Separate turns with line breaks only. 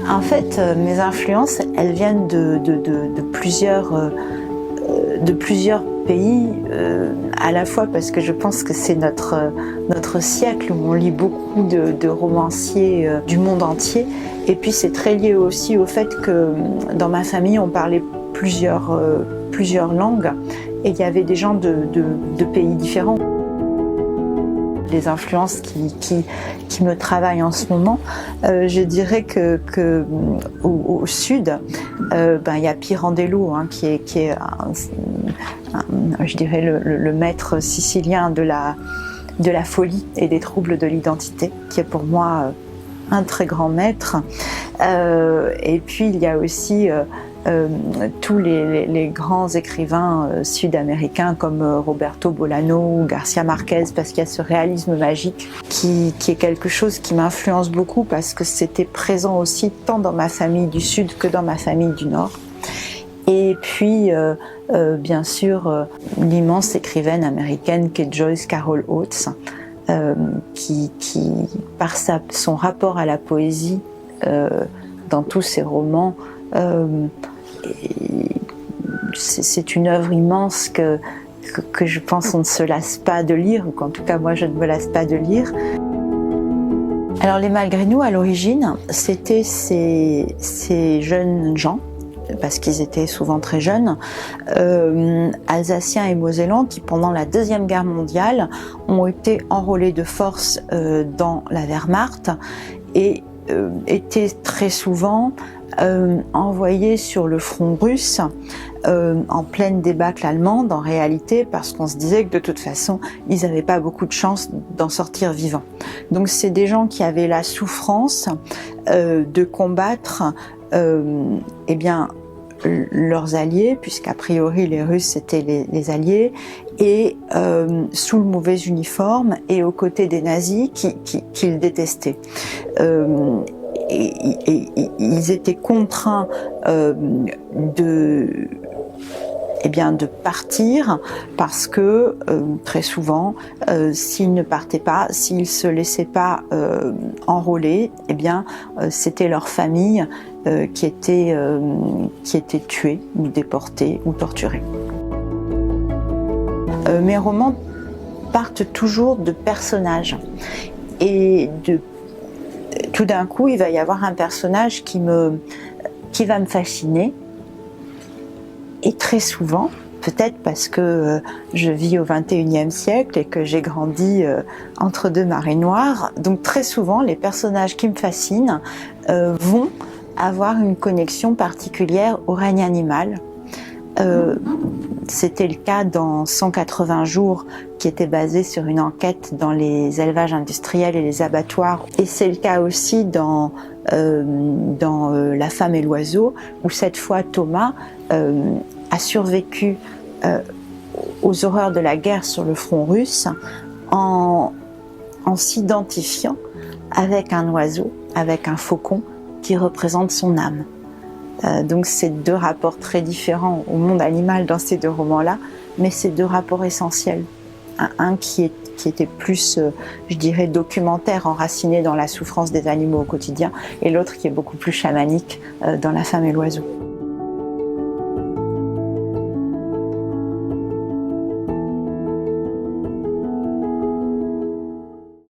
En fait, mes influences, elles viennent de plusieurs pays, à la fois parce que je pense que c'est notre siècle où on lit beaucoup de romanciers du monde entier, et puis c'est très lié aussi au fait que dans ma famille on parlait plusieurs langues et il y avait des gens de pays différents. Les influences qui me travaillent en ce moment, je dirais que au sud, il y a Pirandello, hein, qui est je dirais le maître sicilien de la folie et des troubles de l'identité, qui est pour moi un très grand maître. Et puis il y a aussi tous les grands écrivains sud-américains comme Roberto Bolano ou Garcia Marquez, parce qu'il y a ce réalisme magique qui est quelque chose qui m'influence beaucoup parce que c'était présent aussi tant dans ma famille du Sud que dans ma famille du Nord. Et puis, bien sûr, l'immense écrivaine américaine qu'est Joyce Carol Oates, qui par son rapport à la poésie dans tous ses romans, c'est une œuvre immense que je pense on ne se lasse pas de lire, ou qu'en tout cas moi je ne me lasse pas de lire. Alors les Malgré nous, à l'origine, c'était ces jeunes gens, parce qu'ils étaient souvent très jeunes, Alsaciens et Mosellans, qui pendant la Deuxième Guerre mondiale ont été enrôlés de force dans la Wehrmacht et étaient très souvent envoyés sur le front russe en pleine débâcle allemande, en réalité, parce qu'on se disait que de toute façon ils n'avaient pas beaucoup de chance d'en sortir vivants. Donc c'est des gens qui avaient la souffrance de combattre leurs alliés, puisqu'a priori les Russes c'était les alliés, et sous le mauvais uniforme et aux côtés des nazis qu'ils détestaient. Et ils étaient contraints de partir parce que très souvent, s'ils ne partaient pas, s'ils se laissaient pas enrôler, c'était leur famille qui était tuée ou déportée ou torturée. Mes romans partent toujours de personnages et tout d'un coup, il va y avoir un personnage qui va me fasciner. Et très souvent, peut-être parce que je vis au XXIe siècle et que j'ai grandi entre deux marées noires, donc très souvent, les personnages qui me fascinent vont avoir une connexion particulière au règne animal. C'était le cas dans 180 jours, qui était basé sur une enquête dans les élevages industriels et les abattoirs. Et c'est le cas aussi dans La femme et l'oiseau, où cette fois Thomas a survécu aux horreurs de la guerre sur le front russe en s'identifiant avec un oiseau, avec un faucon qui représente son âme. Donc c'est deux rapports très différents au monde animal dans ces deux romans-là, mais c'est deux rapports essentiels. Un qui était plus, je dirais, documentaire, enraciné dans la souffrance des animaux au quotidien, et l'autre qui est beaucoup plus chamanique dans La femme et l'oiseau.